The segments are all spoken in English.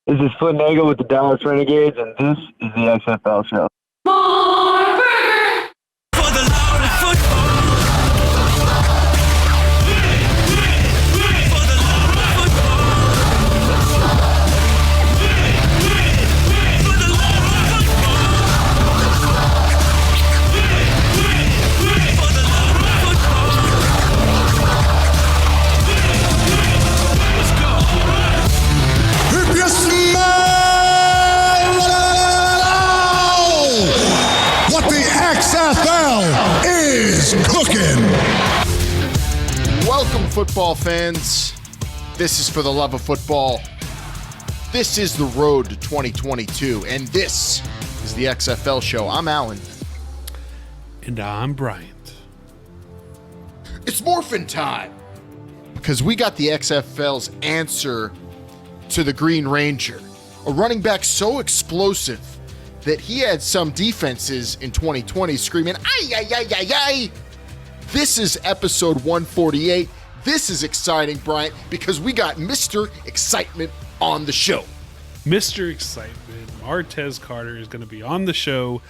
This is Footnagle with the Dallas Renegades, and this is the XFL Show. For the love of football. For the love of football. For the love of football. For the love of football. Let's go. If you smell what the XFL is cooking. Welcome, football fans. This is For the Love of Football. This is the road to 2022, and this is the XFL Show. I'm Alan. And I'm Bryant. It's morphin' time because we got the XFL's answer to the Green Ranger, a running back so explosive that he had some defenses in 2020 screaming, "Ay, ay, ay, ay, ay." This is episode 148. This is exciting, Bryant, because we got Mr. Excitement on the show. Mr. Excitement, Martez Carter is going to be on the show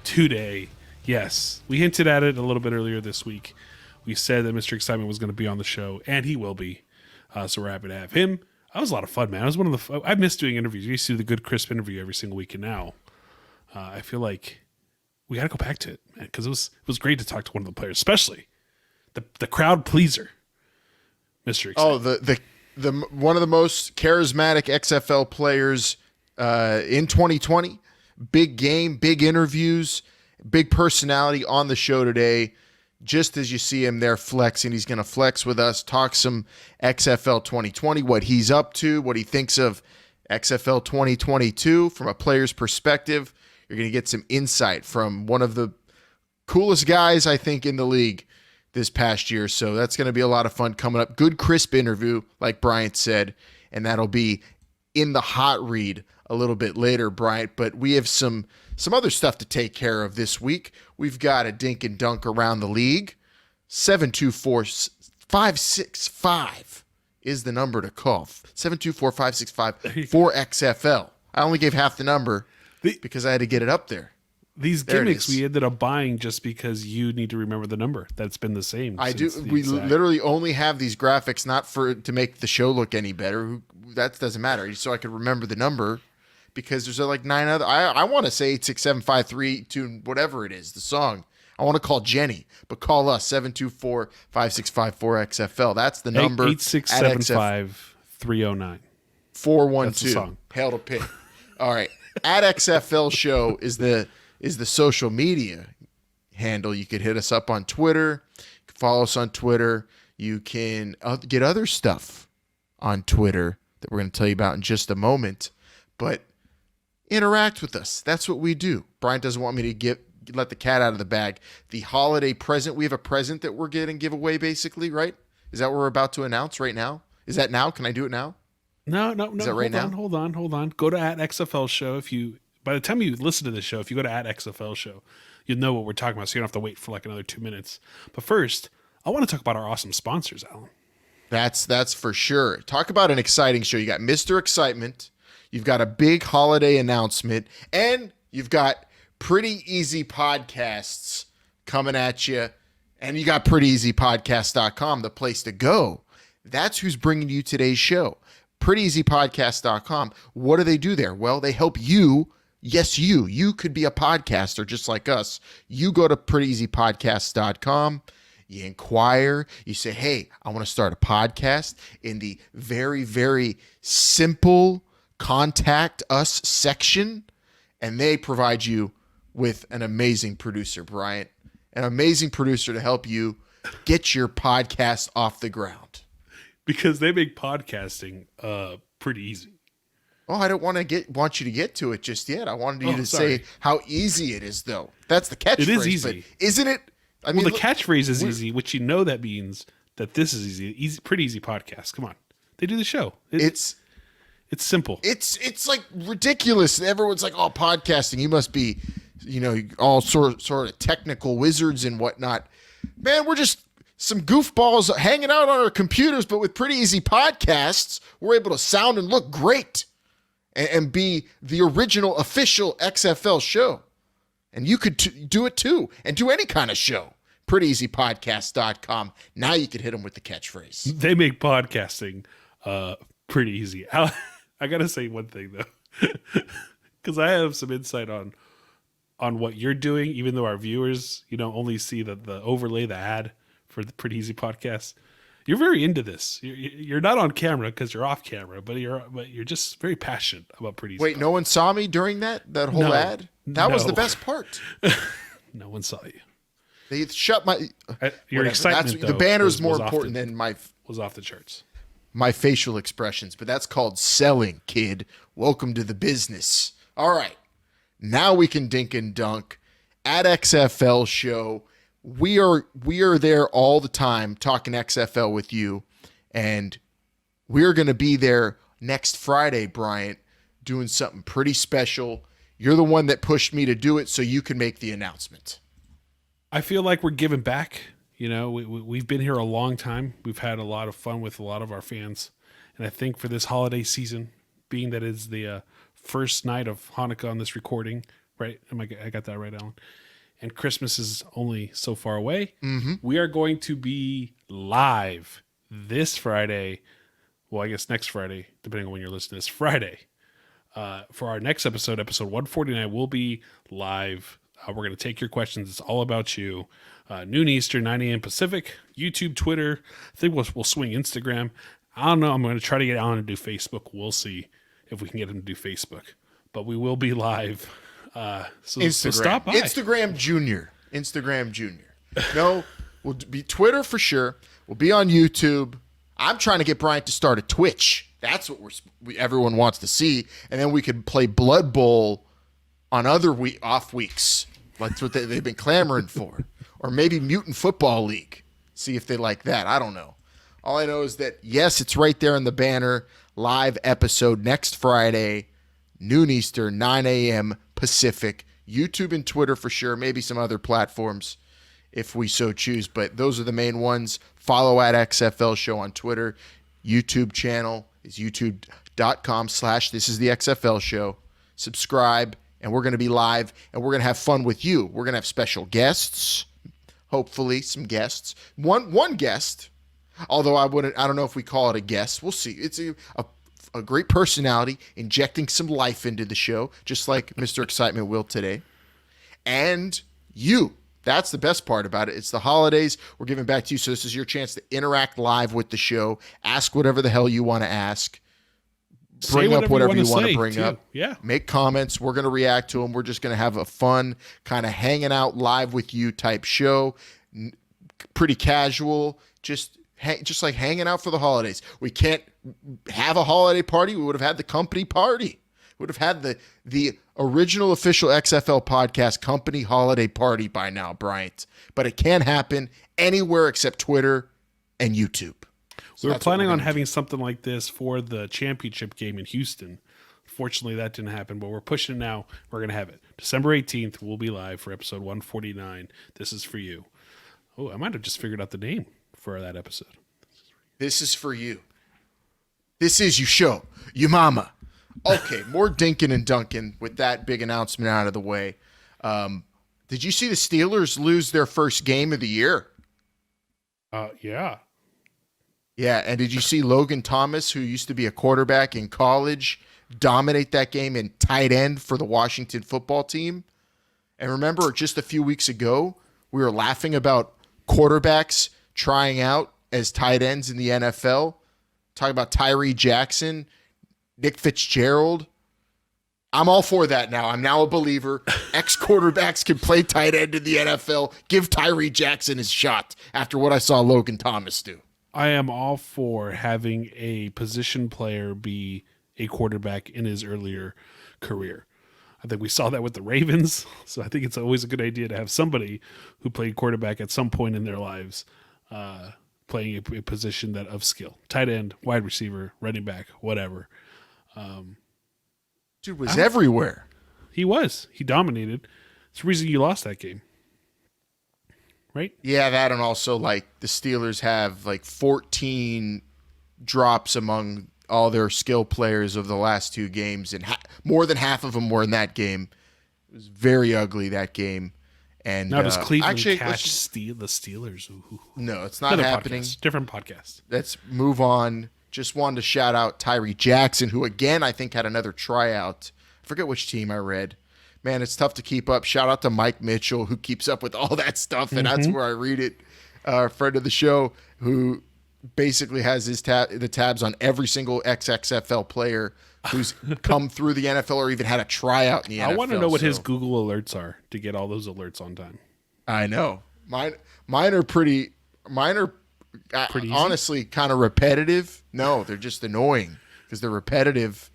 today. Yes, we hinted at it a little bit earlier this week. We said that Mr. Excitement was going to be on the show, and he will be. So we're happy to have him. That was a lot of fun, man. It was one of the. I miss doing interviews. We used to do the good, crisp interview every single week, and now I feel like we got to go back to it, man, because it was great to talk to one of the players, especially the crowd pleaser, Mr. Excitement. Oh, the one of the most charismatic XFL players in 2020. Big game, big interviews, big personality on the show today. Just as you see him there flexing, he's going to flex with us, talk some XFL 2020, what he's up to, what he thinks of XFL 2022 from a player's perspective. You're going to get some insight from one of the coolest guys, I think, in the league this past year. So that's going to be a lot of fun coming up. Good, crisp interview, like Bryant said, and that'll be in the hot read a little bit later, Bryant. But we have some other stuff to take care of this week. We've got a dink and dunk around the league. 724-565 is the number to call. 724-565-4XFL. I only gave half the number because I had to get it up there. These gimmicks we ended up buying just because you need to remember the number. That's been the same. I do. We literally only have these graphics not to make the show look any better. That doesn't matter. So I could remember the number because there's like 9 other. I want to say 867-532, whatever it is, the song. I want to call Jenny, but call us 724-565-4XFL. That's the number. 8675-309. 412. Hail to pit. All right. At XFL Show is the social media handle. You could hit us up on Twitter. You can follow us on Twitter. You can get other stuff on Twitter that we're going to tell you about in just a moment. But interact with us. That's what we do. Brian doesn't want me to let the cat out of the bag. The holiday present. We have a present that we're getting giveaway, basically, right? Is that what we're about to announce right now? Is that now? Can I do it now? No. Is that right now? Hold on. Go to @XFL Show. By the time you listen to the show, if you go to @XFL Show, you'll know what we're talking about. So you don't have to wait for like another 2 minutes. But first, I want to talk about our awesome sponsors, Alan. That's for sure. Talk about an exciting show. You got Mr. Excitement. You've got a big holiday announcement, and you've got Pretty Easy Podcasts coming at you. And you got PrettyEasyPodcast.com, the place to go. That's who's bringing you today's show. PrettyEasyPodcast.com. What do they do there? Well, they help you. Yes, you could be a podcaster just like us. You go to PrettyEasyPodcast.com. You inquire. You say, hey, I want to start a podcast. In the very, very simple contact us section. And they provide you with an amazing producer, Bryant. An amazing producer to help you get your podcast off the ground. Because they make podcasting pretty easy. Oh, I don't want you to get to it just yet. I wanted you to say how easy it is, though. That's the catchphrase. It is easy, isn't it? I mean, the catchphrase is easy, which you know that means that this is easy. Pretty easy podcast. Come on, they do the show. It's simple. It's like ridiculous. Everyone's like, "Oh, podcasting, you must be, all sort of technical wizards and whatnot." Man, we're just some goofballs hanging out on our computers, but with Pretty Easy Podcasts, we're able to sound and look great. and be the original official XFL show. And you could do it too, and do any kind of show. PrettyEasyPodcast.com. Now you could hit them with the catchphrase. They make podcasting pretty easy. I gotta say one thing though, because I have some insight on what you're doing, even though our viewers, only see the overlay, the ad for the Pretty Easy Podcast. You're very into this. You're not on camera because you're off camera, but you're just very passionate about Pretty Easy. Wait, no one saw me during that whole ad? That was the best part. No one saw you. They shut my your whatever. excitement. The banner's more important than my was off the charts. My facial expressions, but that's called selling, kid. Welcome to the business. All right. Now we can dink and dunk at XFL show. We are there all the time talking XFL with you, and we're going to be there next Friday, Bryant, doing something pretty special. You're the one that pushed me to do it, so you can make the announcement. I feel like we're giving back. We've been here a long time. We've had a lot of fun with a lot of our fans, and I think for this holiday season, being that it's the first night of Hanukkah on this recording, right? I got that right, Alan? And Christmas is only so far away. Mm-hmm. We are going to be live this Friday. Well, I guess next Friday, depending on when you're listening, this Friday. For our next episode 149, we'll be live. We're going to take your questions. It's all about you. Noon Eastern, 9 a.m. Pacific, YouTube, Twitter. I think we'll swing Instagram. I don't know. I'm going to try to get Alan to do Facebook. We'll see if we can get him to do Facebook. But we will be live. So stop by. Instagram Junior. No, we'll be Twitter for sure. We'll be on YouTube. I'm trying to get Bryant to start a Twitch. That's what everyone wants to see. And then we could play Blood Bowl on other off weeks. That's what they've been clamoring for. Or maybe Mutant Football League. See if they like that. I don't know. All I know is that, yes, it's right there in the banner. Live episode next Friday, noon Eastern, 9 a.m. Pacific. YouTube and Twitter for sure. Maybe some other platforms if we so choose. But those are the main ones. Follow at XFL Show on Twitter. YouTube channel is youtube.com/This is the XFL Show. Subscribe. And we're going to be live, and we're going to have fun with you. We're going to have special guests, hopefully some guests. One guest, although I don't know if we call it a guest. We'll see. It's a great personality injecting some life into the show, just like Mr. Excitement will today. And you. That's the best part about it. It's the holidays. We're giving back to you, so this is your chance to interact live with the show. Ask whatever the hell you want to ask. Bring up whatever you want to bring up. Yeah. Make comments. We're going to react to them. We're just going to have a fun kind of hanging out live with you type show. Pretty casual. Just like hanging out for the holidays. We can't have a holiday party. We would have had the company party. We would have had the original official XFL podcast company holiday party by now, Bryant. But it can't happen anywhere except Twitter and YouTube. So we were planning on having something like this for the championship game in Houston. Fortunately, that didn't happen, but we're pushing it now. We're going to have it. December 18th, we'll be live for episode 149. This is for you. Oh, I might have just figured out the name for that episode. This is for you. This is you show. You mama. Okay, more dinking and dunking with that big announcement out of the way. Did you see the Steelers lose their first game of the year? Yeah. Yeah, and did you see Logan Thomas, who used to be a quarterback in college, dominate that game in tight end for the Washington football team? And remember, just a few weeks ago, we were laughing about quarterbacks trying out as tight ends in the NFL. Talking about Tyree Jackson, Nick Fitzgerald. I'm all for that now. I'm now a believer. Ex-quarterbacks can play tight end in the NFL. Give Tyree Jackson his shot after what I saw Logan Thomas do. I am all for having a position player be a quarterback in his earlier career. I think we saw that with the Ravens, so I think it's always a good idea to have somebody who played quarterback at some point in their lives playing a position that of skill. Tight end, wide receiver, running back, whatever. Dude was everywhere. He was. He dominated. It's the reason you lost that game. Right? Yeah, that, and also like the Steelers have like 14 drops among all their skill players of the last two games, and more than half of them were in that game. It was very ugly, that game. And Now does Cleveland actually, catch the Steelers? Ooh. no, it's not Another happening. podcast, different podcast. Let's move on. Just wanted to shout out Tyree Jackson, who again I think had another tryout. I forget which team I read. Man, it's tough to keep up. Shout out to Mike Mitchell, who keeps up with all that stuff, and that's where I read it. Friend of the show, who basically has his the tabs on every single XFL player who's come through the NFL or even had a tryout in the NFL. I want to know what his Google alerts are to get all those alerts on time. I know. Mine are pretty. Mine are Pretty honestly kind of repetitive. No, they're just annoying because they're repetitive,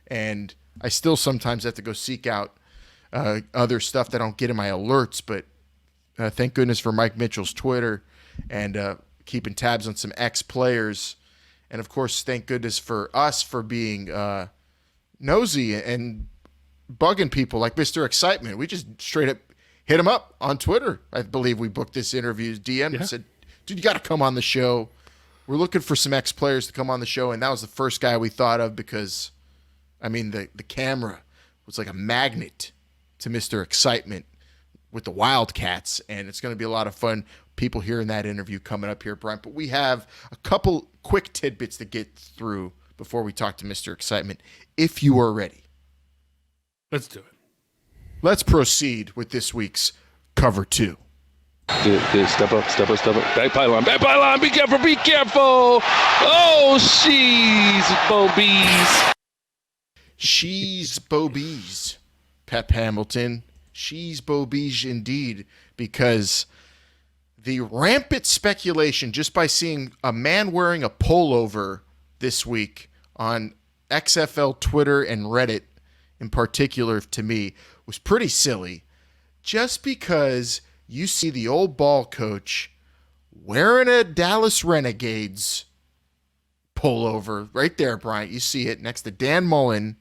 and I still sometimes have to go seek out other stuff that I don't get in my alerts. But thank goodness for Mike Mitchell's Twitter and keeping tabs on some ex players, and of course, thank goodness for us for being nosy and bugging people like Mr. Excitement. We just straight up hit him up on Twitter. I believe we booked this interview. DM and said, dude, you got to come on the show. We're looking for some ex-players to come on the show, and that was the first guy we thought of because, I mean, the camera was like a magnet to Mr. Excitement with the Wildcats, and it's going to be a lot of fun. People hearing that interview coming up here, Brian. But we have a couple quick tidbits to get through before we talk to Mr. Excitement, if you are ready. Let's do it. Let's proceed with this week's Cover 2. Step up. Back pylon, be careful. Oh, She's Bobies, Pep Hamilton. She's Bobies indeed, because the rampant speculation just by seeing a man wearing a pullover this week on XFL Twitter and Reddit in particular, to me, was pretty silly. Just because you see the old ball coach wearing a Dallas Renegades pullover right there, Bryant. You see it next to Dan Mullen.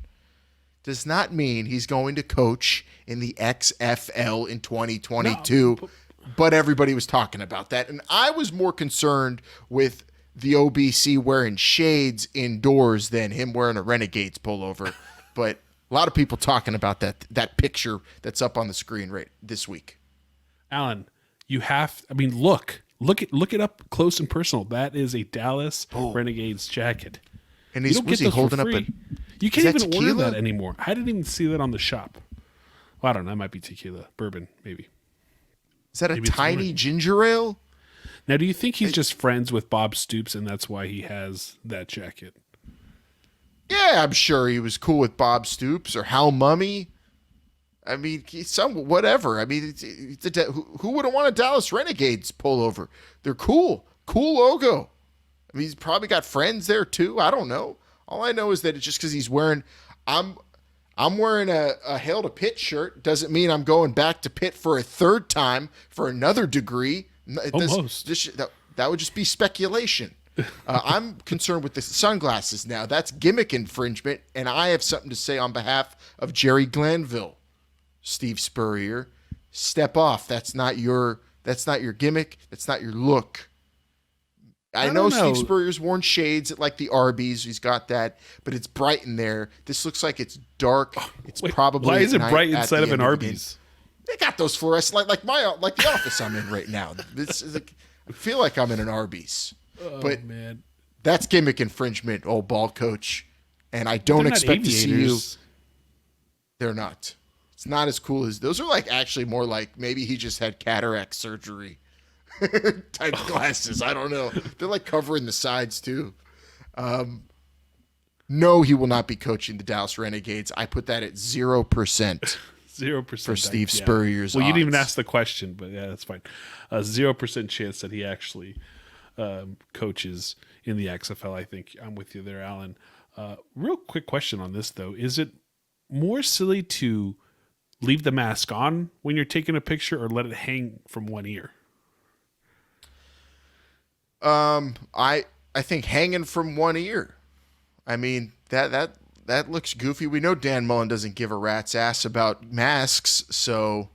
Does not mean he's going to coach in the XFL in 2022. No. But everybody was talking about that. And I was more concerned with the OBC wearing shades indoors than him wearing a Renegades pullover. But a lot of people talking about that picture that's up on the screen right this week. Alan, you have. I mean, look it up close and personal. That is a Dallas Renegades jacket, and was he holding up a? You can't even order that anymore. I didn't even see that on the shop. Well, I don't know. That might be tequila, bourbon, maybe. Is that a tiny ginger ale? Now, do you think he's just friends with Bob Stoops, and that's why he has that jacket? Yeah, I'm sure he was cool with Bob Stoops or Hal Mummy. I mean, whatever. I mean, who wouldn't want a Dallas Renegades pullover? They're cool. Cool logo. I mean, he's probably got friends there too. I don't know. All I know is that it's just because he's wearing. I'm wearing a Hail to Pitt shirt. Doesn't mean I'm going back to Pitt for a third time for another degree. Almost. That would just be speculation. I'm concerned with the sunglasses now. That's gimmick infringement, and I have something to say on behalf of Jerry Glanville. Steve Spurrier, step off. That's not your gimmick. That's not your look. I know Steve Spurrier's worn shades at like the Arby's. He's got that, but it's bright in there. This looks like it's dark. It's probably why is it bright inside of an Arby's? They got those for us, like the office I'm in right now. This is I feel like I'm in an Arby's. But man, that's gimmick infringement, old ball coach. And I don't expect to see you. They're not. It's not as cool as those are. Like actually more like maybe he just had cataract surgery type glasses. I don't know. They're like covering the sides too. No, he will not be coaching the Dallas Renegades. I put that at 0%. 0% for Steve Spurrier's. Well, you didn't even ask the question, but yeah, that's fine. 0% chance that he actually coaches in the XFL. I think I'm with you there, Alan. Real quick question on this though: is it more silly to leave the mask on when you're taking a picture, or let it hang from one ear? I think hanging from one ear. I mean that looks goofy. We know Dan Mullen doesn't give a rat's ass about masks, so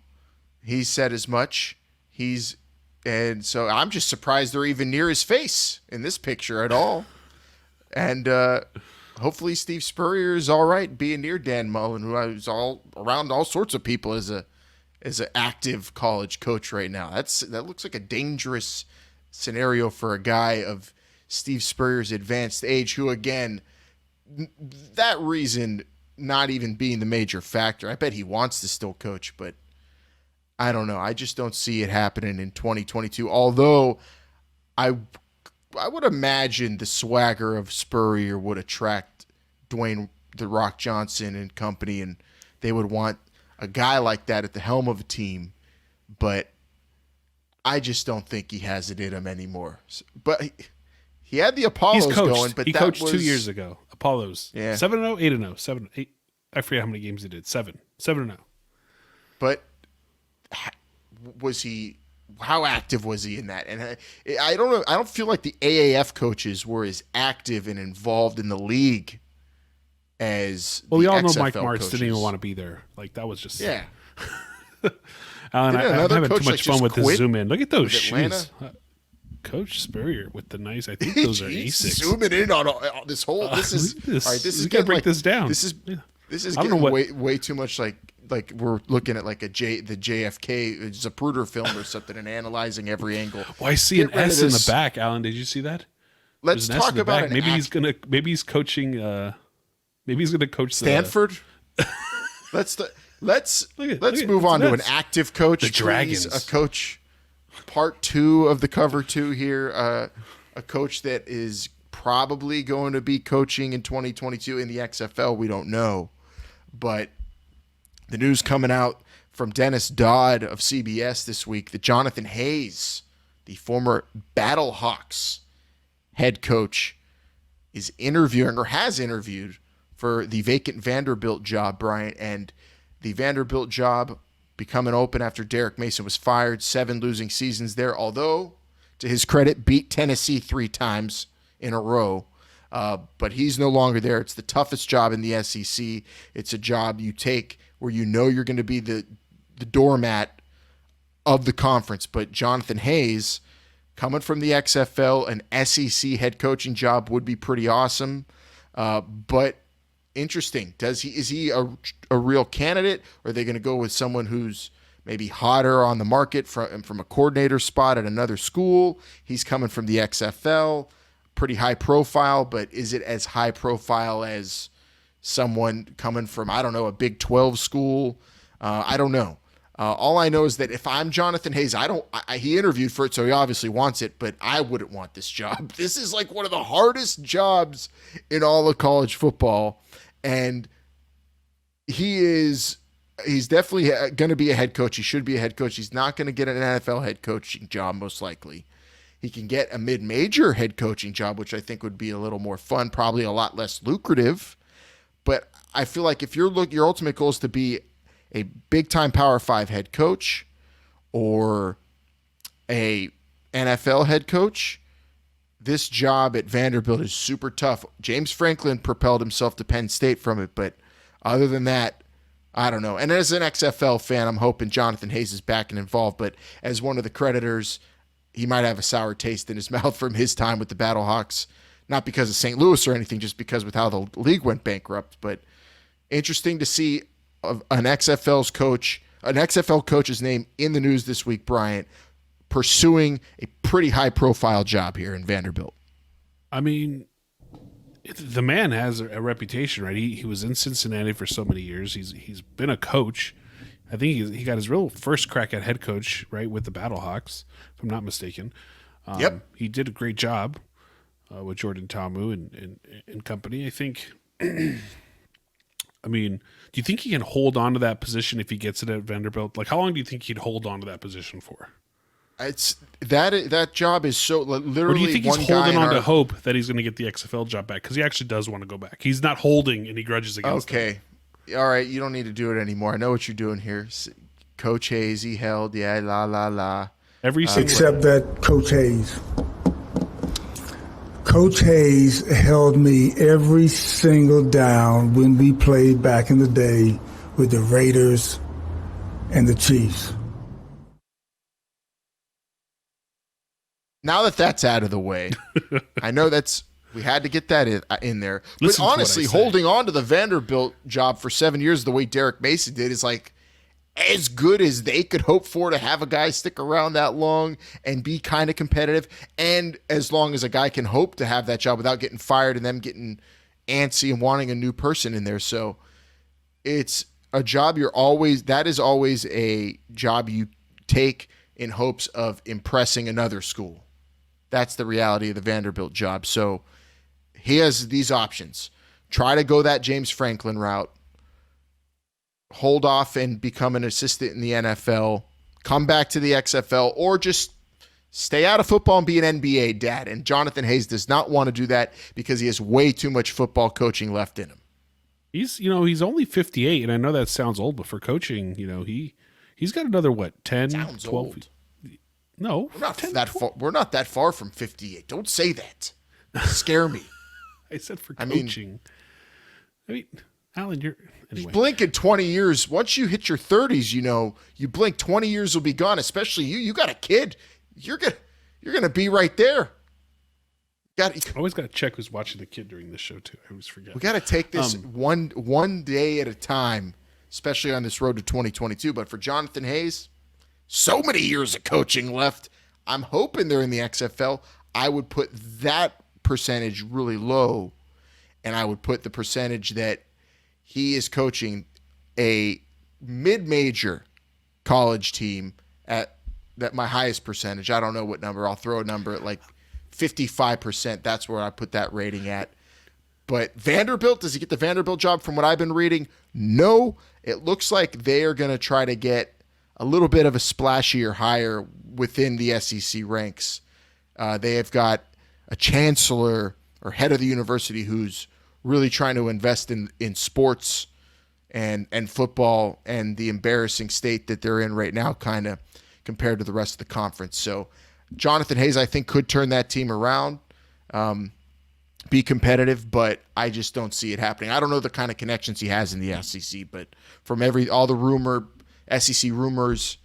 he said as much. And so I'm just surprised they're even near his face in this picture at all. And hopefully Steve Spurrier is all right being near Dan Mullen, who is all around all sorts of people as an active college coach right now. That looks like a dangerous scenario for a guy of Steve Spurrier's advanced age, who, again, that reason not even being the major factor. I bet he wants to still coach, but I don't know. I just don't see it happening in 2022, although I would imagine the swagger of Spurrier would attract Dwayne "The Rock" Johnson and company, and they would want a guy like that at the helm of a team, but I just don't think he has it in him anymore. But he had the Apollos He's coached. going, but he that coached was 2 years ago. Apollos. Yeah. 7-0, 8-0, 7, 8. I forget how many games he did. 7-0. But was he? How active was he in that? And I don't know. I don't feel like the AAF coaches were as active and involved in the league as Well, we the all know XFL Mike Martz coaches. didn't even want to be there. Like, that was just... Yeah. Alan, Didn't I'm another having coach, too like, much fun just with this quit zoom in. Look at those with Atlanta? shoes. Coach Spurrier with the nice... I think those are He's Asics. zooming in on this whole. This is look at this. all right. This is We gotta getting break like, this down. This is Yeah. this is I don't know getting what- way too much like we're looking at like the JFK Zapruder film or something and analyzing every angle. Well, I see Get an rid of S in the this. back, Alan. Did you see that? Let's There's an S talk in the about back. an Maybe he's coaching maybe he's gonna coach Stanford. let's Look at- let's look at- move on it's to an nuts. active coach. The please. Dragons. A coach. Part 2 of the cover 2 here. A coach that is probably going to be coaching in 2022 in the XFL. We don't know, but the news coming out from Dennis Dodd of CBS this week that Jonathan Hayes, the former Battlehawks head coach, is interviewing or has interviewed for the vacant Vanderbilt job, Brian, and the Vanderbilt job becoming open after Derek Mason was fired. 7 losing seasons there, although, to his credit, beat Tennessee 3 times in a row. But he's no longer there. It's the toughest job in the SEC. It's a job you take where you know you're going to be the doormat of the conference. But Jonathan Hayes, coming from the XFL, an SEC head coaching job would be pretty awesome. But interesting. Is he a real candidate? Or are they going to go with someone who's maybe hotter on the market from a coordinator spot at another school? He's coming from the XFL, pretty high profile, but is it as high profile as someone coming from, I don't know, a Big 12 school? I don't know. All I know is that if I'm Jonathan Hayes, he interviewed for it, so he obviously wants it, but I wouldn't want this job. This is like one of the hardest jobs in all of college football, and he's definitely going to be a head coach. He should be a head coach. He's not going to get an NFL head coaching job, most likely. He can get a mid-major head coaching job, which I think would be a little more fun, probably a lot less lucrative. But I feel like if your ultimate goal is to be a big-time Power 5 head coach or a NFL head coach, this job at Vanderbilt is super tough. James Franklin propelled himself to Penn State from it, but other than that, I don't know. And as an XFL fan, I'm hoping Jonathan Hayes is back and involved, but as one of the creditors, he might have a sour taste in his mouth from his time with the Battlehawks, not because of St. Louis or anything, just because with how the league went bankrupt. But interesting to see an XFL coach's name in the news this week, Bryant, pursuing a pretty high-profile job here in Vanderbilt. I mean, the man has a reputation, right? He was in Cincinnati for so many years. He's been a coach. I think he got his real first crack at head coach, right, with the Battlehawks, if I'm not mistaken. Yep. He did a great job with Jordan Ta'amu and company. I think, I mean, do you think he can hold on to that position if he gets it at Vanderbilt? Like, how long do you think he'd hold on to that position for? It's that job is so literally. Or do you think he's one guy holding in on to our- hope that he's going to get the XFL job back? Because he actually does want to go back. He's not holding any grudges against them. Okay. All right, you don't need to do it anymore. I know what you're doing here. Coach Hayes, he held, yeah, la, la, la. Every single Except that Coach Hayes. Coach Hayes held me every single down when we played back in the day with the Raiders and the Chiefs. Now that that's out of the way, I know that's We had to get that in there. Listen But to what I honestly, say. holding on to the Vanderbilt job for 7 years the way Derek Mason did is like as good as they could hope for to have a guy stick around that long and be kind of competitive. And as long as a guy can hope to have that job without getting fired and them getting antsy and wanting a new person in there. So it's a job that is always a job you take in hopes of impressing another school. That's the reality of the Vanderbilt job. So he has these options. Try to go that James Franklin route. Hold off and become an assistant in the NFL. Come back to the XFL, or just stay out of football and be an NBA dad. And Jonathan Hayes does not want to do that because he has way too much football coaching left in him. He's only 58, and I know that sounds old, but for coaching, he's got another 10, Sounds 12. old. No, We're not that far from 58. Don't say that. Scare me. I said for mean- coaching. Alan, you're anyway. Blink in 20 years. Once you hit your 30s, you blink 20 years will be gone. Especially you. You got a kid. You're gonna be right there. Always got to check who's watching the kid during this show too. I always forget. We got to take this one day at a time, especially on this road to 2022. But for Jonathan Hayes, so many years of coaching left. I'm hoping they're in the XFL. I would put that percentage really low, and I would put the percentage that he is coaching a mid-major college team at that my highest percentage. I don't know what number. I'll throw a number at like 55%. That's where I put that rating at. But Vanderbilt, does he get the Vanderbilt job from what I've been reading? No. It looks like they are going to try to get a little bit of a splashier hire within the SEC ranks. They have got a chancellor or head of the university who's really trying to invest in sports and football and the embarrassing state that they're in right now, kind of compared to the rest of the conference. So Jonathan Hayes, I think, could turn that team around, be competitive, but I just don't see it happening. I don't know the kind of connections he has in the SEC, but from all the SEC rumors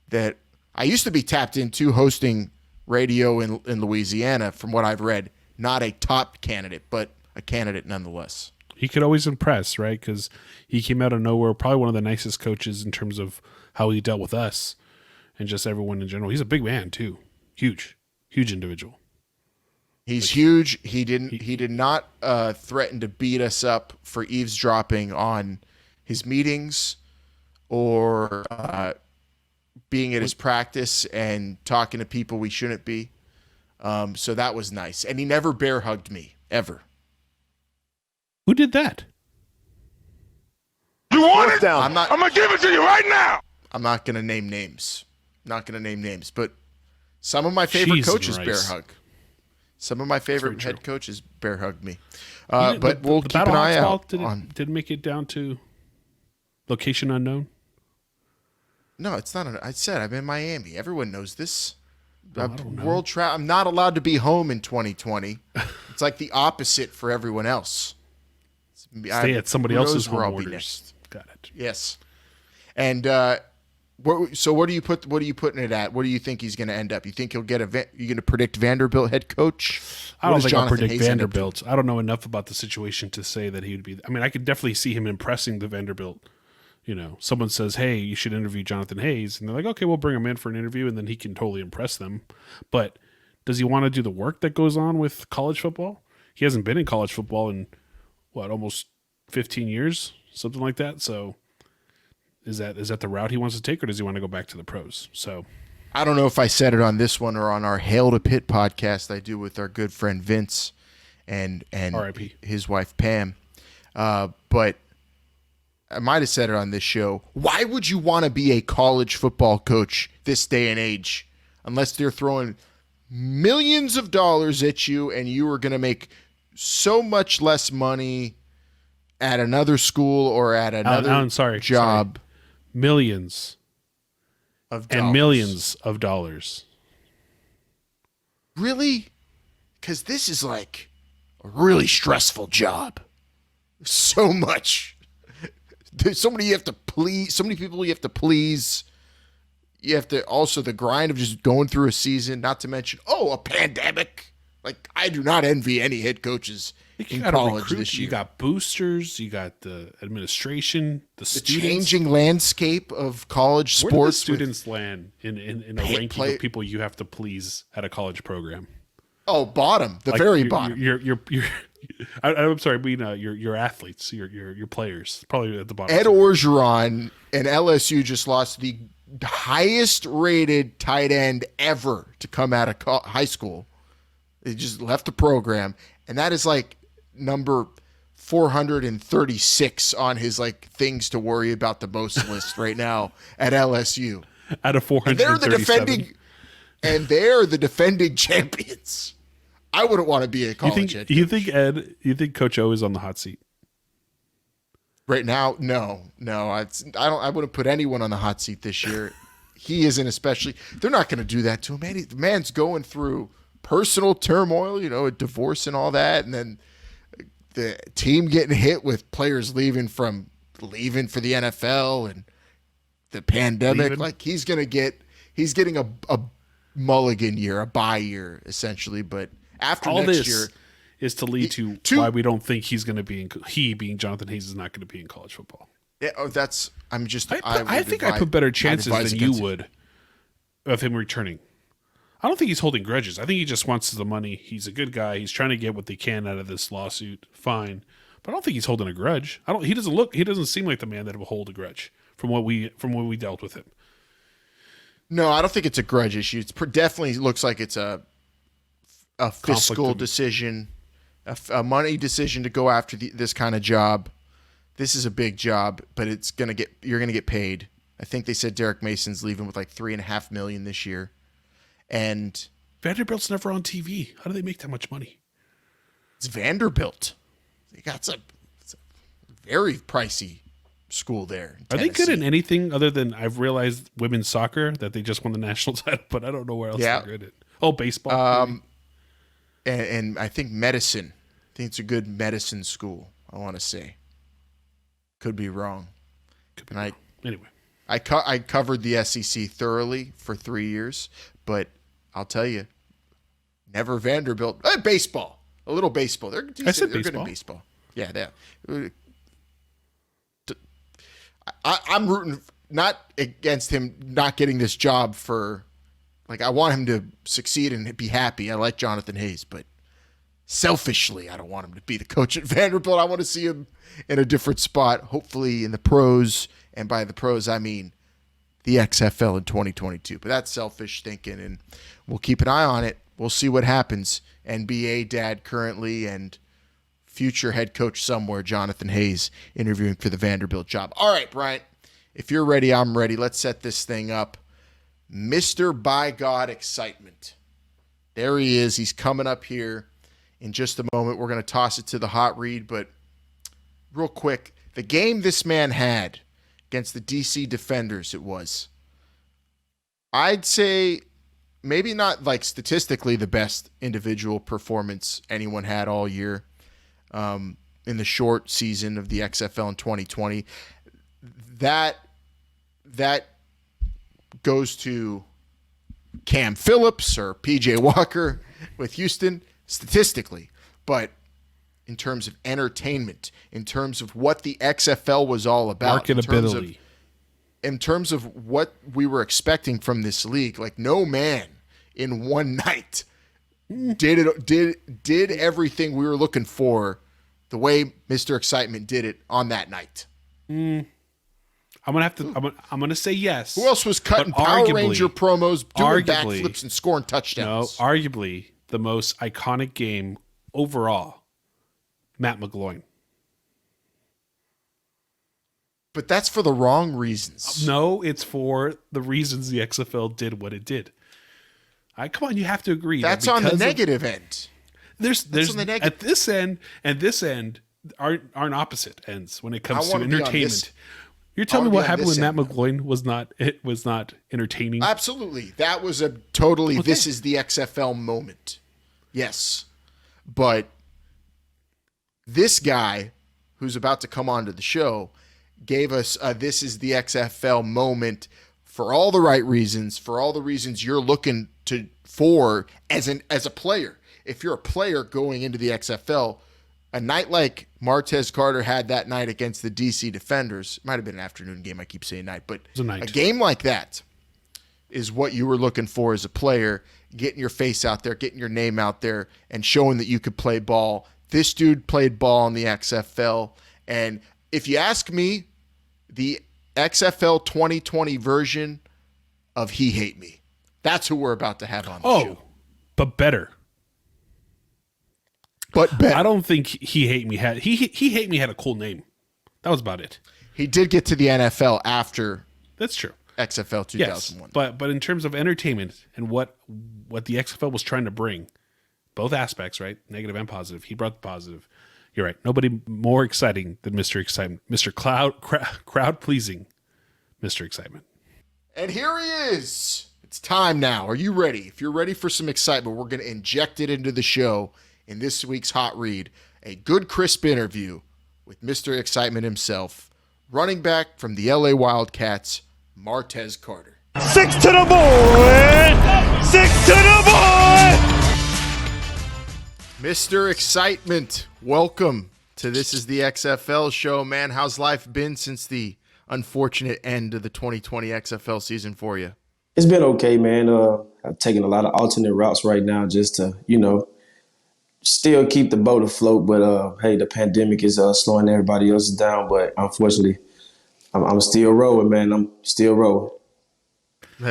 that I used to be tapped into hosting radio in Louisiana, from what I've read, not a top candidate, but a candidate nonetheless. He could always impress, right? Because he came out of nowhere, probably one of the nicest coaches in terms of how he dealt with us and just everyone in general. He's a big man too. Huge individual. He's huge. He did not threaten to beat us up for eavesdropping on his meetings or being at his practice and talking to people we shouldn't be. So that was nice. And he never bear hugged me, ever. Who did that? You want it? I'm I'm going to give it to you right now. I'm not going to name names. But some of my favorite Cheese coaches and bear rice. hug. Some of my favorite very head coaches bear hug me. You But we'll keep an Battle eye Hotspot, out on. Did it make it down to location unknown? No, it's not. I said I'm in Miami. Everyone knows this. I don't know. World travel. I'm not allowed to be home in 2020. It's like the opposite for everyone else. Stay at somebody who else's knows where home I'll be orders. next. Got it. Yes. And what are you putting it at? What do you think he's going to end up? You think he'll get you're going to predict Vanderbilt head coach? I don't What does think I'll Jonathan predict Hayes end up Vanderbilt. I don't know enough about the situation to say that he would be. I mean, I could definitely see him impressing the Vanderbilt. Someone says, "Hey, you should interview Jonathan Hayes," and they're like, "Okay, we'll bring him in for an interview," and then he can totally impress them. But does he want to do the work that goes on with college football? He hasn't been in college football in almost 15 years, something like that. So is that the route he wants to take, or does he want to go back to the pros? So I don't know if I said it on this one or on our Hail to Pit podcast I do with our good friend Vince and R.I.P. his wife Pam. But I might have said it on this show. Why would you want to be a college football coach this day and age unless they're throwing millions of dollars at you and you are going to make so much less money at another school or at another job? Millions of dollars. and millions of dollars. Really? Because this is like a really stressful job. So much. There's so many you have to please. So many people you have to please. You have to also the grind of just going through a season. Not to mention, a pandemic. Like, I do not envy any head coaches in gotta college recruit. this year. You got boosters, you got the administration, the The students. changing landscape of college Where do the sports. students land in a ranking of people you have to please at a college program? Bottom, the Like, very bottom. I'm sorry, I mean your athletes, your players, probably at the bottom. Ed Orgeron and LSU just lost the highest rated tight end ever to come out of high school. They just left the program, and that is like number 436 on his like things to worry about the most list right now at LSU. Out of 437. They're the defending champions. I wouldn't want to be a college head coach. You think Coach O is on the hot seat? Right now, no. I wouldn't put anyone on the hot seat this year. He isn't, especially. They're not going to do that to him. The man's going through personal turmoil, a divorce and all that, and then the team getting hit with players leaving for the NFL and the pandemic. Like, he's getting a mulligan year, a bye year, essentially. But after all next this year is to lead to why we don't think he's going to be he being Jonathan Hayes is not going to be in college football. Yeah, I think I put better chances than you would of him returning. I don't think he's holding grudges. I think he just wants the money. He's a good guy. He's trying to get what they can out of this lawsuit. Fine, but I don't think he's holding a grudge. He doesn't seem like the man that will hold a grudge from what we dealt with him. No, I don't think it's a grudge issue. It definitely looks like it's a fiscal decision, a money decision to go after this kind of job. This is a big job, but you're gonna get paid. I think they said Derek Mason's leaving with like $3.5 million this year, and Vanderbilt's never on TV. How do they make that much money? It's Vanderbilt. They got it's a very pricey school there. Are they good in anything other than I've realized women's soccer that they just won the national title, but I don't know where else they're good at. Oh, baseball. And I think medicine. I think it's a good medicine school. I want to say. Could be wrong. Anyway, I covered the SEC thoroughly for 3 years, but I'll tell you, never Vanderbilt. Baseball, a little baseball. They're decent. I said They're baseball. good in baseball. Yeah, they. I'm rooting not against him not getting this job for, I want him to succeed and be happy. I like Jonathan Hayes, but selfishly, I don't want him to be the coach at Vanderbilt. I want to see him in a different spot, hopefully in the pros, and by the pros, I mean the XFL in 2022. But that's selfish thinking, and we'll keep an eye on it. We'll see what happens. NBA dad currently and future head coach somewhere, Jonathan Hayes, interviewing for the Vanderbilt job. All right, Bryant, if you're ready, I'm ready. Let's set this thing up. Mr. By God Excitement. There he is. He's coming up here in just a moment. We're going to toss it to the hot read, but real quick, the game this man had against the DC Defenders, I'd say maybe not statistically the best individual performance anyone had all year in the short season of the XFL in 2020. That goes to Cam Phillips or PJ Walker with Houston statistically, but in terms of entertainment, in terms of what the XFL was all about, marketability, in terms of what we were expecting from this league, no man in one night did everything we were looking for the way Mr. Excitement did it on that night. I'm gonna say yes. Who else was cutting Power Ranger promos, doing backflips and scoring touchdowns? No, arguably the most iconic game overall, Matt McGloin. But that's for the wrong reasons. No, it's for the reasons the XFL did what it did. Come on, you have to agree. That's on the negative end. There's at this end and this end aren't opposite ends when it comes to entertainment. You're telling me what happened when Matt McGloin was not entertaining? Absolutely. That was a totally this is the XFL moment. Yes. But this guy who's about to come onto the show gave us a this is the XFL moment for all the right reasons, for all the reasons you're looking for as a player. if you're a player going into the XFL, a night like Martez Carter had that night against the DC Defenders, it might have been an afternoon game, I keep saying night, but a game like that is what you were looking for as a player, getting your face out there, getting your name out there, and showing that you could play ball. This dude played ball in the XFL, and if you ask me, the XFL 2020 version of He Hate Me. That's who we're about to have on the show. But better. But better. I don't think He Hate Me had He Hate Me had a cool name. That was about it. He did get to the NFL after That's true. XFL 2001. Yes, but in terms of entertainment and what the XFL was trying to bring, both aspects, right? Negative and positive. He brought the positive. You're right. Nobody more exciting than Mr. Excitement. Mr. Crowd pleasing Mr. Excitement. And here he is. It's time now. Are you ready? If you're ready for some excitement, we're going to inject it into the show in this week's Hot Read. A good, crisp interview with Mr. Excitement himself, running back from the LA Wildcats, Martez Carter. 6 to the boy! 6 to the boy! Mr. Excitement, welcome to This is the XFL show, man. How's life been since the unfortunate end of the 2020 XFL season for you? It's been okay, man. I'm taking a lot of alternate routes right now just to, still keep the boat afloat. But, hey, the pandemic is slowing everybody else down. But unfortunately, I'm still rowing, man. I'm still rowing.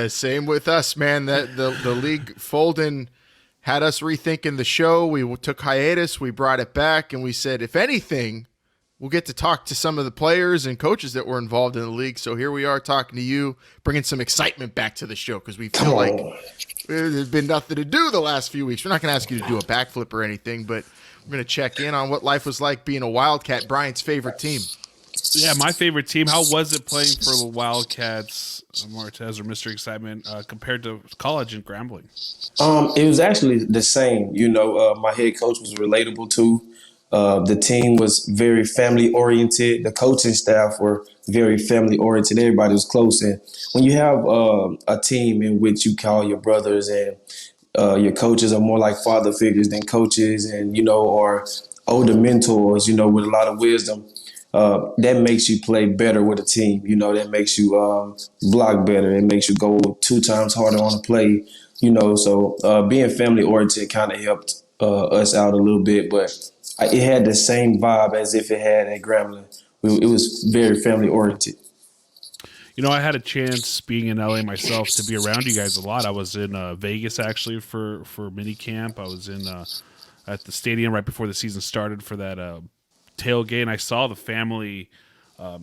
Same with us, man. That the league folding had us rethinking the show. We took hiatus. We brought it back, and we said, if anything, we'll get to talk to some of the players and coaches that were involved in the league. So here we are talking to you, bringing some excitement back to the show because we feel like there's been nothing to do the last few weeks. We're not going to ask you to do a backflip or anything, but we're going to check in on what life was like being a Wildcat, Brian's favorite team. Yeah, my favorite team. How was it playing for the Wildcats, Martez or Mr. Excitement, compared to college and Grambling? It was actually the same. My head coach was relatable too. The team was very family oriented. The coaching staff were very family oriented. Everybody was close. And when you have a team in which you call your brothers and your coaches are more like father figures than coaches and, or older mentors, with a lot of wisdom, that makes you play better with a team. That makes you block better. It makes you go 2 times harder on a play, So being family oriented kind of helped us out a little bit, but it had the same vibe as if it had at Grambling. It was very family oriented. I had a chance being in LA myself to be around you guys a lot. I was in Vegas actually for mini camp. I was in at the stadium right before the season started for that tailgate, and I saw the family.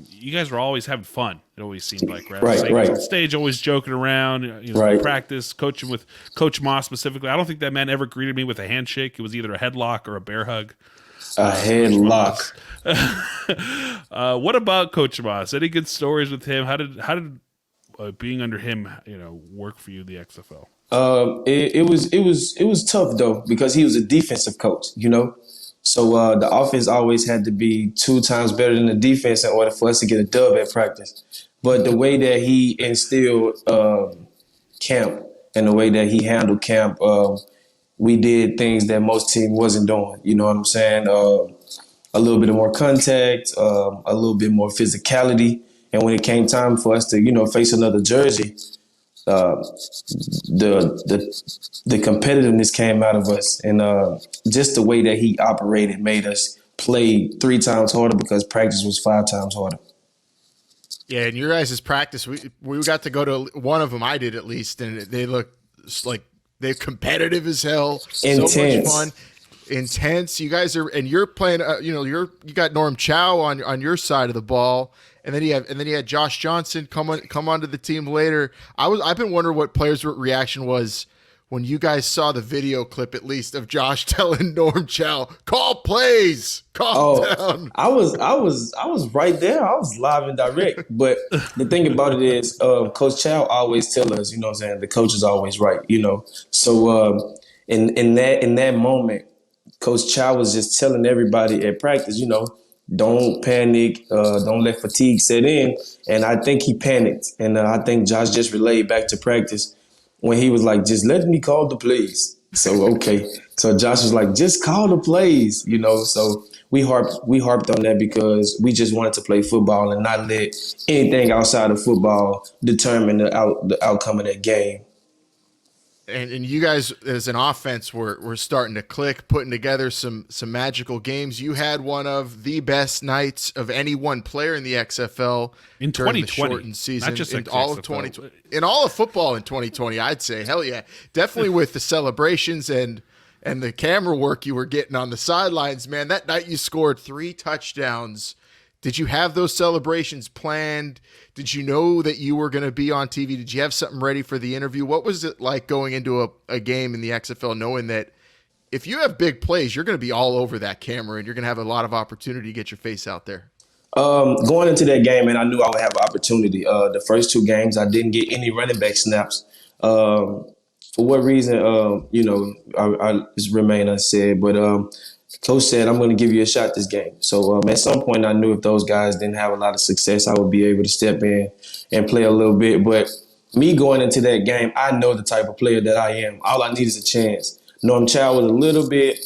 You guys were always having fun. It always seemed like right. On stage, always joking around. Practice, coaching with Coach Moss specifically. I don't think that man ever greeted me with a handshake. It was either a headlock or a bear hug. A headlock. What about Coach Moss? Any good stories with him? How did being under him, work for you, the XFL? It was tough though because he was a defensive coach. So the offense always had to be 2 times better than the defense in order for us to get a dub at practice. But the way that he instilled camp and the way that he handled camp, we did things that most teams wasn't doing. You know what I'm saying? A little bit more contact, a little bit more physicality. And when it came time for us to, face another jersey, the competitiveness came out of us, and just the way that he operated made us play 3 times harder because practice was 5 times harder. Yeah, in your guys' practice, we got to go to one of them. I did at least, and they looked like they're competitive as hell. Intense. So much fun. Intense. You guys are, and you're playing. You got Norm Chow on your side of the ball. And then you had Josh Johnson come onto the team later. I've been wondering what players' reaction was when you guys saw the video clip, at least, of Josh telling Norm Chow, "Call plays, calm down." I was right there. I was live and direct. But the thing about it is, Coach Chow always tell us, what I'm saying, the coach is always right. So in that moment, Coach Chow was just telling everybody at practice, don't panic, don't let fatigue set in. And I think he panicked. And I think Josh just relayed back to practice when he was like, just let me call the plays. So okay. So Josh was like, just call the plays, you know. So we harped on that because we just wanted to play football and not let anything outside of football determine the outcome of that game. And you guys as an offense were starting to click, putting together some magical games. You had one of the best nights of any one player in the XFL in during 2020, the shortened season, not just in like all XFL. of 2020, in all of football in 2020. I'd say, hell yeah, definitely with the celebrations and the camera work you were getting on the sidelines, man. That night you scored 3 touchdowns. Did you have those celebrations planned? Did you know that you were going to be on TV? Did you have something ready for the interview? What was it like going into a game in the XFL, knowing that if you have big plays, you're going to be all over that camera and you're going to have a lot of opportunity to get your face out there? Going into that game, and I knew I would have an opportunity. The first 2 games, I didn't get any running back snaps. For what reason, I just remain unsaid. But coach said, I'm going to give you a shot this game. So at some point, I knew if those guys didn't have a lot of success, I would be able to step in and play a little bit. But me going into that game, I know the type of player that I am. All I need is a chance. Norm Child was a little bit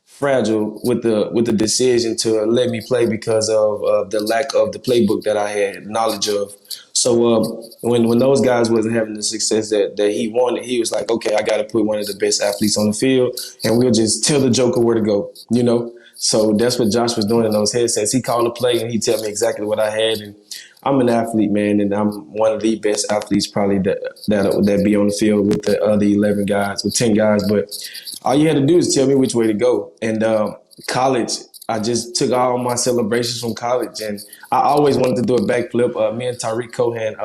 fragile with the decision to let me play because of the lack of the playbook that I had knowledge of. So when those guys wasn't having the success that he wanted, he was like, okay, I got to put one of the best athletes on the field, and we'll just tell the joker where to go, you know. So that's what Josh was doing in those headsets. He called a play and he tell me exactly what I had. And I'm an athlete, man, and I'm one of the best athletes probably that be on the field with the other 11 guys, with 10 guys. But all you had to do is tell me which way to go. And college, I just took all my celebrations from college, and I always wanted to do a backflip. Me and Tariq Cohan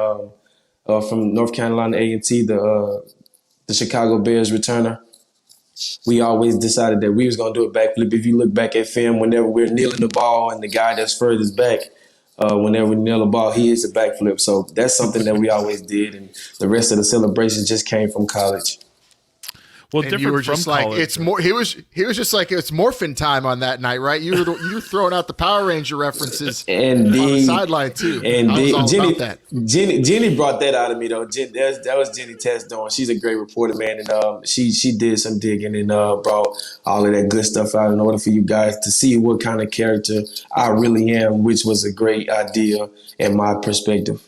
from North Carolina A&T, the Chicago Bears returner, we always decided that we was going to do a backflip. If you look back at film, whenever we're kneeling the ball and the guy that's furthest back, whenever we nail the ball, he is a backflip. So that's something that we always did, and the rest of the celebrations just came from college. Well, and different you were from just like, college. it's more. He was just like, it's morphin time on that night, right? You were throwing out the Power Ranger references and on the sideline too. And I was all Jenny, about that. Jenny brought that out of me though. That was Jenny Testone. She's a great reporter, man, and she did some digging and brought all of that good stuff out in order for you guys to see what kind of character I really am, which was a great idea in my perspective.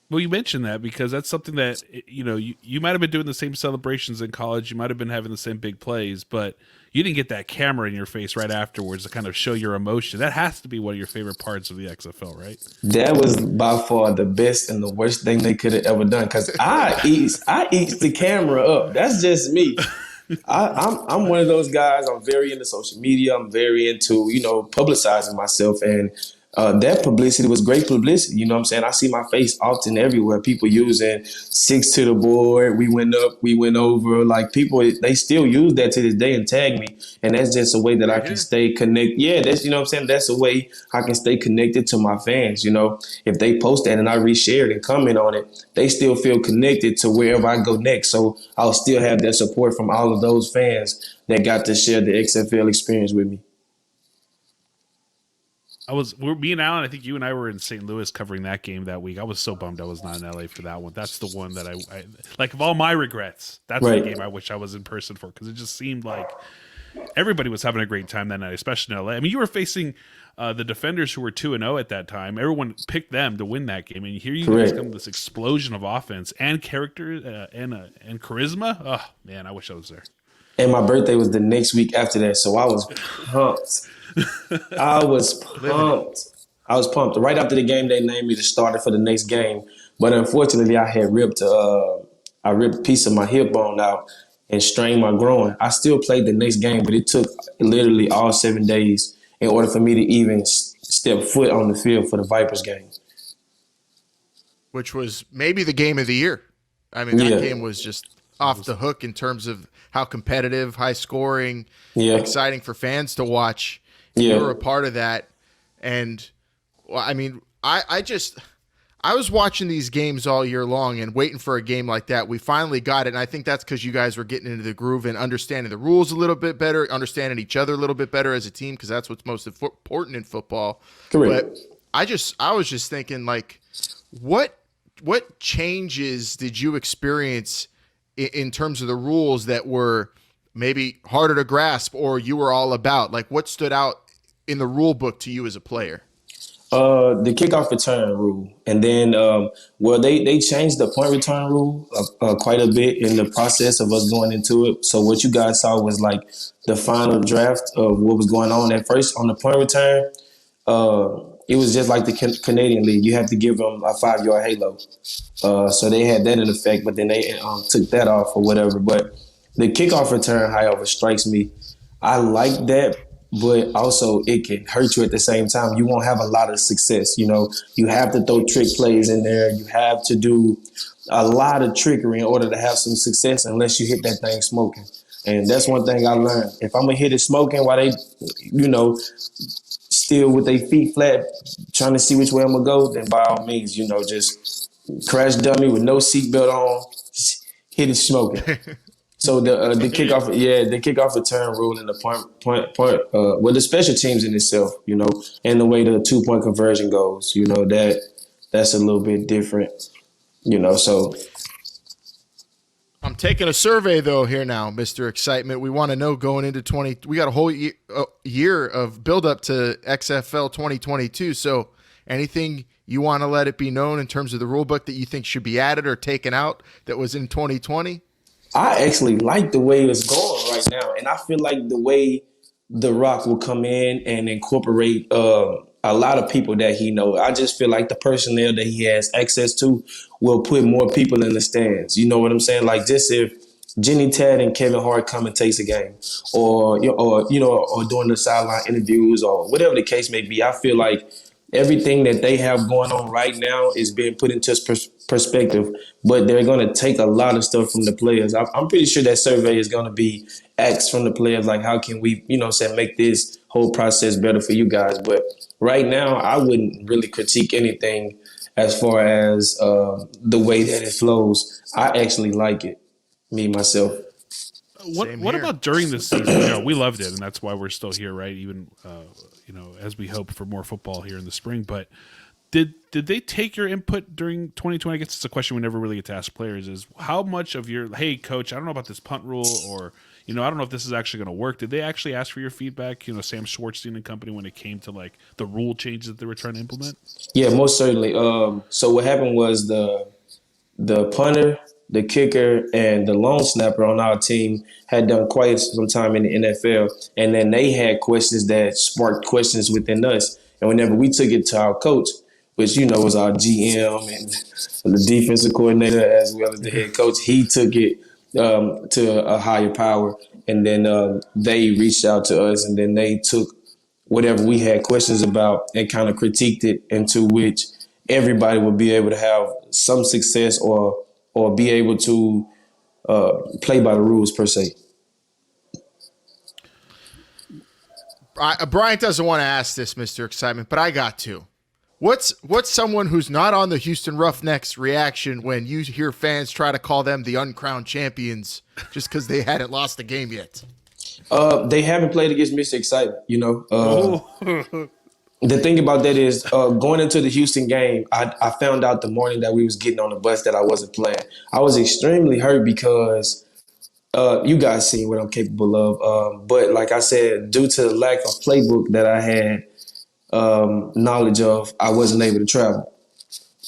Well, you mentioned that because that's something that, you might have been doing the same celebrations in college. You might have been having the same big plays, but you didn't get that camera in your face right afterwards to kind of show your emotion. That has to be one of your favorite parts of the XFL, right? That was by far the best and the worst thing they could have ever done because I eat the camera up. That's just me. I'm one of those guys. I'm very into social media. I'm very into, publicizing myself. And that publicity was great publicity. You know what I'm saying? I see my face often everywhere. People using 6 to the board. We went up, we went over. Like people, they still use that to this day and tag me. And that's just a way that I can stay connected. Yeah, that's, what I'm saying? That's a way I can stay connected to my fans. If they post that and I reshare it and comment on it, they still feel connected to wherever I go next. So I'll still have that support from all of those fans that got to share the XFL experience with me. Me and Alan, I think you and I were in St. Louis covering that game that week. I was so bummed I was not in LA for that one. That's the one that I like of all my regrets. That's right. The game I wish I was in person for because it just seemed like everybody was having a great time that night, especially in LA. I mean, you were facing the Defenders who were 2-0 at that time. Everyone picked them to win that game, and here you guys come with this explosion of offense and character and charisma. Oh man, I wish I was there. And my birthday was the next week after that, so I was pumped. I was pumped. Right after the game, they named me the starter for the next game. But unfortunately, I had ripped a piece of my hip bone out and strained my groin. I still played the next game, but it took literally all 7 days in order for me to even step foot on the field for the Vipers game. Which was maybe the game of the year. I mean, that game was just off the hook in terms of how competitive, high scoring, exciting for fans to watch. You were a part of that. And well, I mean, I was watching these games all year long and waiting for a game like that. We finally got it. And I think that's because you guys were getting into the groove and understanding the rules a little bit better, understanding each other a little bit better as a team, because that's what's most important in football. Correct. But I was just thinking, like, what changes did you experience in terms of the rules that were maybe harder to grasp or you were all about? Like, what stood out in the rule book to you as a player? The kickoff return rule, and then they changed the punt return rule quite a bit in the process of us going into it. So what you guys saw was like the final draft of what was going on at first on the punt return. It was just like the Canadian League. You have to give them a 5-yard halo. So they had that in effect, but then they took that off or whatever. But the kickoff return, however, strikes me. I like that, but also it can hurt you at the same time. You won't have a lot of success. You know, you have to throw trick plays in there. You have to do a lot of trickery in order to have some success unless you hit that thing smoking. And that's one thing I learned. If I'm going to hit it smoking while they, still with their feet flat, trying to see which way I'm going to go, then by all means, just crash dummy with no seatbelt on, hit it smoking. So the kickoff return rule and the point, the special teams in itself, and the way the 2-point conversion goes, that's a little bit different, so. I'm taking a survey though here now, Mr. Excitement. We want to know going into we got a whole year of build up to XFL 2022. So anything you want to let it be known in terms of the rule book that you think should be added or taken out that was in 2020? I actually like the way it's going right now. And I feel like the way The Rock will come in and incorporate a lot of people that he knows. I just feel like the personnel that he has access to will put more people in the stands. You know what I'm saying? Like just if Jenny Tad and Kevin Hart come and takes a game or doing the sideline interviews or whatever the case may be, I feel like everything that they have going on right now is being put into perspective, but they're going to take a lot of stuff from the players. I'm pretty sure that survey is going to be asked from the players, like, how can we, make this whole process better for you guys? But right now, I wouldn't really critique anything as far as the way that it flows. I actually like it, me, myself. What about during the season? We loved it, and that's why we're still here, right? Even as we hope for more football here in the spring. But did they take your input during 2020? I guess it's a question we never really get to ask players: is how much of your, hey, coach, I don't know about this punt rule, or I don't know if this is actually going to work. Did they actually ask for your feedback? Sam Schwartzstein and company when it came to like the rule changes that they were trying to implement. Yeah, most certainly. So what happened was the punter, the kicker, and the long snapper on our team had done quite some time in the NFL. And then they had questions that sparked questions within us. And whenever we took it to our coach, which, was our GM and the defensive coordinator as well as the head coach, he took it to a higher power. And then they reached out to us, and then they took whatever we had questions about and kind of critiqued it, into which everybody would be able to have some success or be able to play by the rules per se. Bryant doesn't want to ask this, Mr. Excitement, but I got to. What's someone who's not on the Houston Roughnecks reaction when you hear fans try to call them the uncrowned champions just because they hadn't lost a game yet? They haven't played against Mr. Excitement, The thing about that is going into the Houston game, I found out the morning that we was getting on the bus that I wasn't playing. I was extremely hurt because you guys seen what I'm capable of. But like I said, due to the lack of playbook that I had knowledge of, I wasn't able to travel.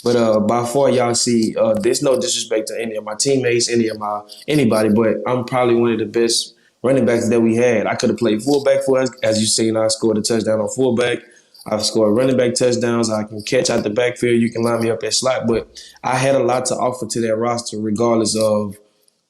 But by far, y'all see, there's no disrespect to any of my teammates, anybody, but I'm probably one of the best running backs that we had. I could have played fullback for us. As you've seen, I scored a touchdown on fullback. I've scored running back touchdowns. I can catch out the backfield. You can line me up at slot. But I had a lot to offer to that roster, regardless of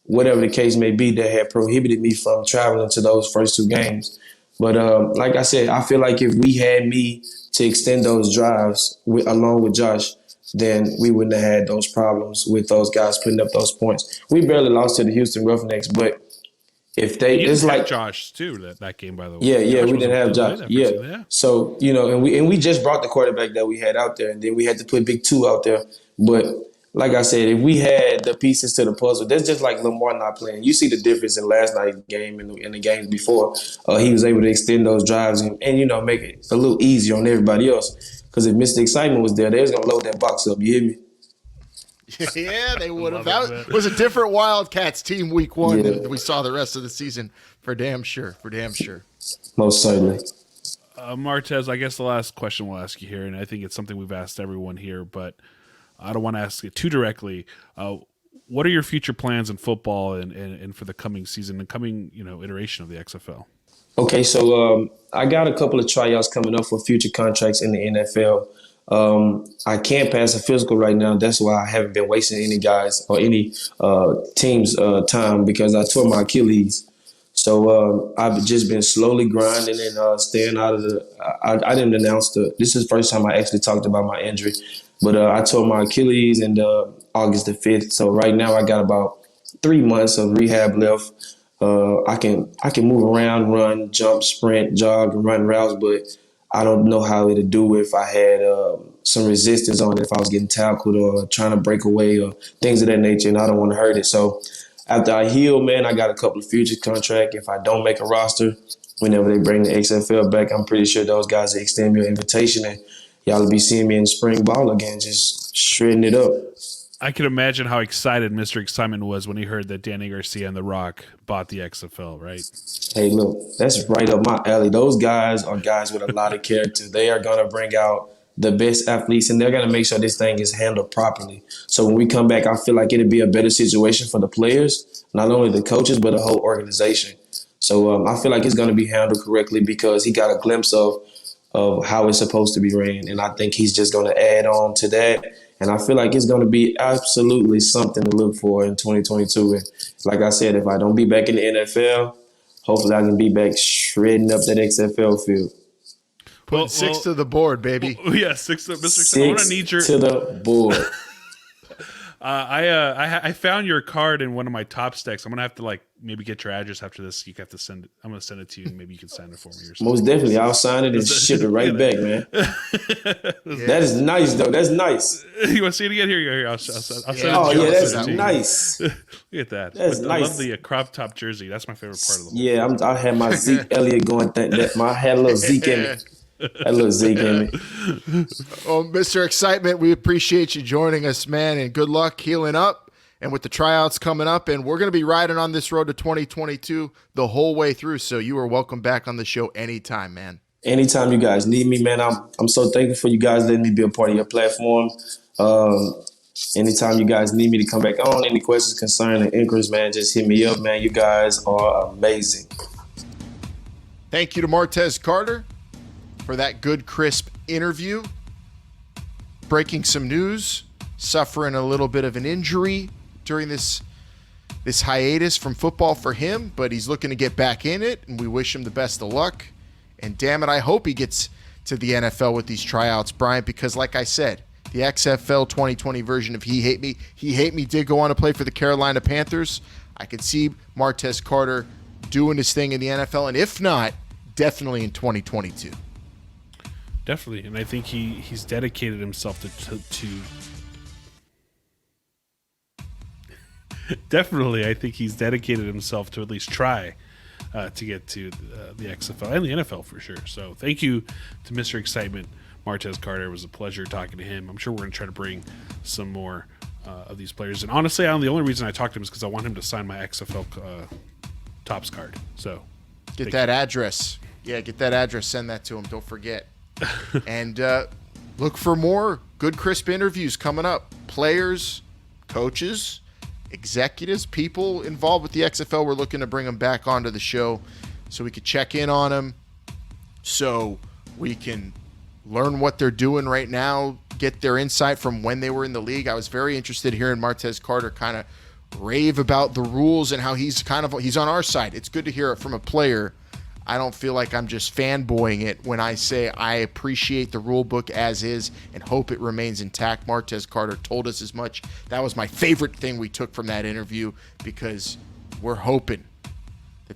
whatever the case may be that had prohibited me from traveling to those first two games. But like I said, I feel like if we had me to extend those drives along with Josh, then we wouldn't have had those problems with those guys putting up those points. We barely lost to the Houston Roughnecks, but if they, it's like Josh too that game, by the way. Yeah, we didn't have Josh. Yeah. So and we just brought the quarterback that we had out there, and then we had to put Big Two out there. But like I said, if we had the pieces to the puzzle, that's just like Lamar not playing. You see the difference in last night's game and the games before. He was able to extend those drives and make it a little easier on everybody else. Because if Mr. Excitement was there, they was gonna load that box up. You hear me? Yeah, they would have. love That it, was a different Wildcats team week 1 Yeah. than we saw the rest of the season, for damn sure. Most certainly. Martez, I guess the last question we'll ask you here, and I think it's something we've asked everyone here, but I don't want to ask it too directly. What are your future plans in football and for the coming season and coming iteration of the XFL? Okay, so I got a couple of tryouts coming up for future contracts in the NFL. I can't pass a physical right now. That's why I haven't been wasting any guys or any team's time because I tore my Achilles. So I've just been slowly grinding and staying out of the. I didn't announce this is the first time I actually talked about my injury, but I tore my Achilles in August the 5th. So right now I got about 3 months of rehab left. I can move around, run, jump, sprint, jog, and run routes, but I don't know how it'd do if I had some resistance on it, if I was getting tackled or trying to break away or things of that nature, and I don't want to hurt it. So after I heal, man, I got a couple of future contracts. If I don't make a roster, whenever they bring the XFL back, I'm pretty sure those guys will extend me an invitation, and y'all will be seeing me in spring ball again, just shredding it up. I can imagine how excited Mr. Excitement was when he heard that Danny Garcia and The Rock bought the XFL, right? Hey, look, that's right up my alley. Those guys are guys with a lot of character. They are going to bring out the best athletes, and they're going to make sure this thing is handled properly. So when we come back, I feel like it'll be a better situation for the players, not only the coaches, but the whole organization. So I feel like it's going to be handled correctly because he got a glimpse of how it's supposed to be ran, and I think he's just going to add on to that. And I feel like it's going to be absolutely something to look for in 2022. And like I said, if I don't be back in the NFL, hopefully I can be back shredding up that XFL field. Put 6 to the board, baby. Yeah, 6 to Mr. Excitement. I want to need your to the board. I found your card in one of my top stacks. I'm gonna have to maybe get your address after this. You have to send it. I'm gonna send it to you. And maybe you can sign it for me or something. Most definitely, I'll sign it and ship it right back, man. That is nice, though. That's nice. You want to see it again? Here. I'll send it. Oh to you. yeah, I'll that's send it to you. nice. Look at that. That's I nice. love the crop top jersey. That's my favorite part of the whole. Yeah, I had my Zeke Elliott going. I had a little Zeke in me. That little Zeke in me. Well, Mr. Excitement, we appreciate you joining us, man, and good luck healing up and with the tryouts coming up. And we're going to be riding on this road to 2022 the whole way through, so you are welcome back on the show anytime, man. Anytime you guys need me, man, I'm so thankful for you guys letting me be a part of your platform. Anytime you guys need me to come back on, any questions, concerns, and inquiries, man, just hit me up, man. You guys are amazing. Thank you to Martez Carter for that good, crisp interview. Breaking some news, suffering a little bit of an injury during this hiatus from football for him, but he's looking to get back in it, and we wish him the best of luck. And damn it, I hope he gets to the NFL with these tryouts, Bryant, because like I said, the XFL 2020 version of He Hate Me did go on to play for the Carolina Panthers. I could see Martez Carter doing his thing in the NFL, and if not, definitely in 2022. Definitely, and I think he's dedicated himself to definitely. I think he's dedicated himself to at least try to get to the XFL and the NFL for sure. So thank you to Mr. Excitement, Martez Carter. It was a pleasure talking to him. I'm sure we're going to try to bring some more of these players. And honestly, the only reason I talked to him is because I want him to sign my XFL Tops card. So get that address. Yeah, get that address. Send that to him. Don't forget. And look for more good, crisp interviews coming up. Players, coaches, executives, people involved with the XFL. We're looking to bring them back onto the show so we could check in on them, so we can learn what they're doing right now, get their insight from when they were in the league. I was very interested hearing Martez Carter kind of rave about the rules and how he's on our side. It's good to hear it from a player. I don't feel like I'm just fanboying it when I say I appreciate the rule book as is and hope it remains intact. Martez Carter told us as much. That was my favorite thing we took from that interview, because we're hoping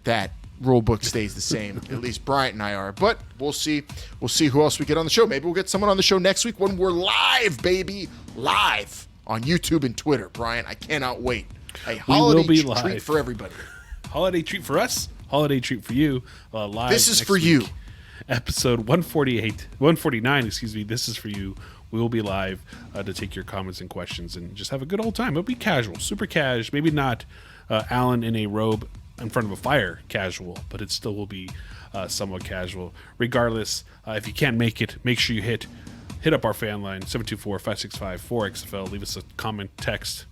that rule book stays the same. At least Bryant and I are. But we'll see. We'll see who else we get on the show. Maybe we'll get someone on the show next week when we're live, baby. Live on YouTube and Twitter. Bryant, I cannot wait. A holiday treat for everybody. Holiday treat for us. Holiday treat for you. Live. This is for you. Episode 149. This is for you. We will be live to take your comments and questions and just have a good old time. It'll be casual, super cash. Maybe not Alan in a robe in front of a fire casual, but it still will be somewhat casual. Regardless, if you can't make it, make sure you hit up our fan line, 724-565-4XFL. Leave us a comment, text,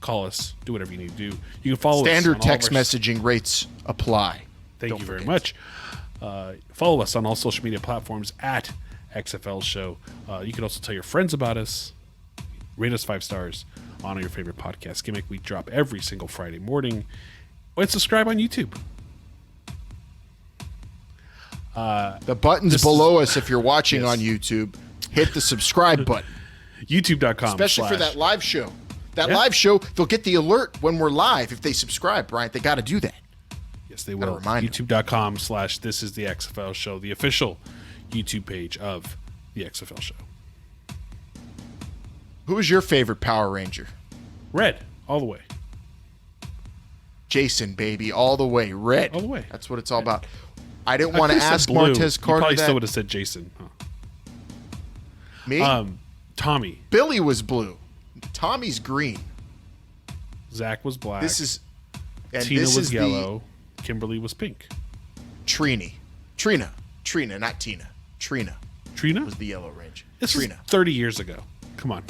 call us, do whatever you need to do. You can follow Standard us. Standard text messaging rates apply. Thank you very much. Follow us on all social media platforms at XFL Show. You can also tell your friends about us. Rate us 5 stars on your favorite podcast gimmick. We drop every single Friday morning. And subscribe on YouTube. The button's below us if you're watching on YouTube. Hit the subscribe button. YouTube.com. Especially for that live show. That live show, they'll get the alert when we're live if they subscribe, Bryant. They got to do that. Yes, they will. YouTube.com/This is the XFL Show, the official YouTube page of the XFL Show. Who is your favorite Power Ranger? Red, all the way. Jason, baby, all the way. Red. All the way. That's what it's all about. I didn't want to ask Martez Carter. You probably that. still would have said Jason. Huh? Me? Tommy. Billy was blue. Tommy's green. Zach was black. Tina was yellow. Kimberly was pink. Trina, not Tina. Trina was the Yellow Ranger. This was 30 years ago. Come on.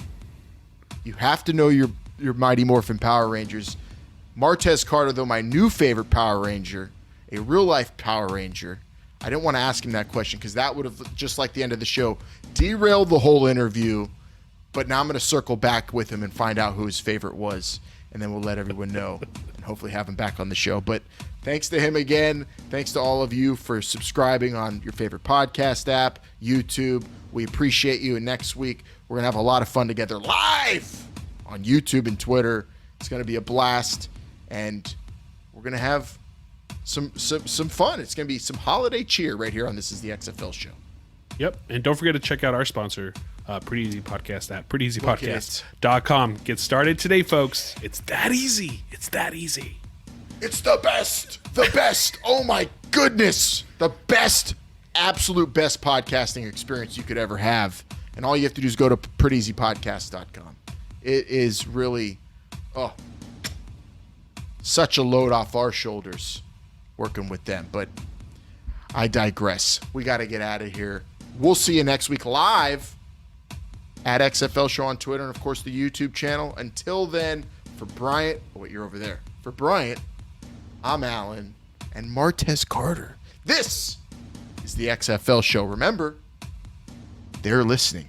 You have to know your Mighty Morphin Power Rangers. Martez Carter, though, my new favorite Power Ranger, a real-life Power Ranger. I didn't want to ask him that question because that would have, just like the end of the show, derailed the whole interview. But now I'm going to circle back with him and find out who his favorite was, and then we'll let everyone know and hopefully have him back on the show. But thanks to him again. Thanks to all of you for subscribing on your favorite podcast app, YouTube. We appreciate you. And next week, we're going to have a lot of fun together live on YouTube and Twitter. It's going to be a blast, and we're going to have some fun. It's going to be some holiday cheer right here on This is the XFL Show. Yep. And don't forget to check out our sponsor, Pretty Easy Podcast at prettyeasypodcast.com. Get started today, folks. It's that easy. It's that easy. It's the best. The best. Oh, my goodness. The best, absolute best podcasting experience you could ever have. And all you have to do is go to prettyeasypodcast.com. It is really, such a load off our shoulders working with them. But I digress. We got to get out of here. We'll see you next week live at XFL Show on Twitter and, of course, the YouTube channel. Until then, for Bryant, you're over there. For Bryant, I'm Alan and Martez Carter. This is the XFL Show. Remember, they're listening.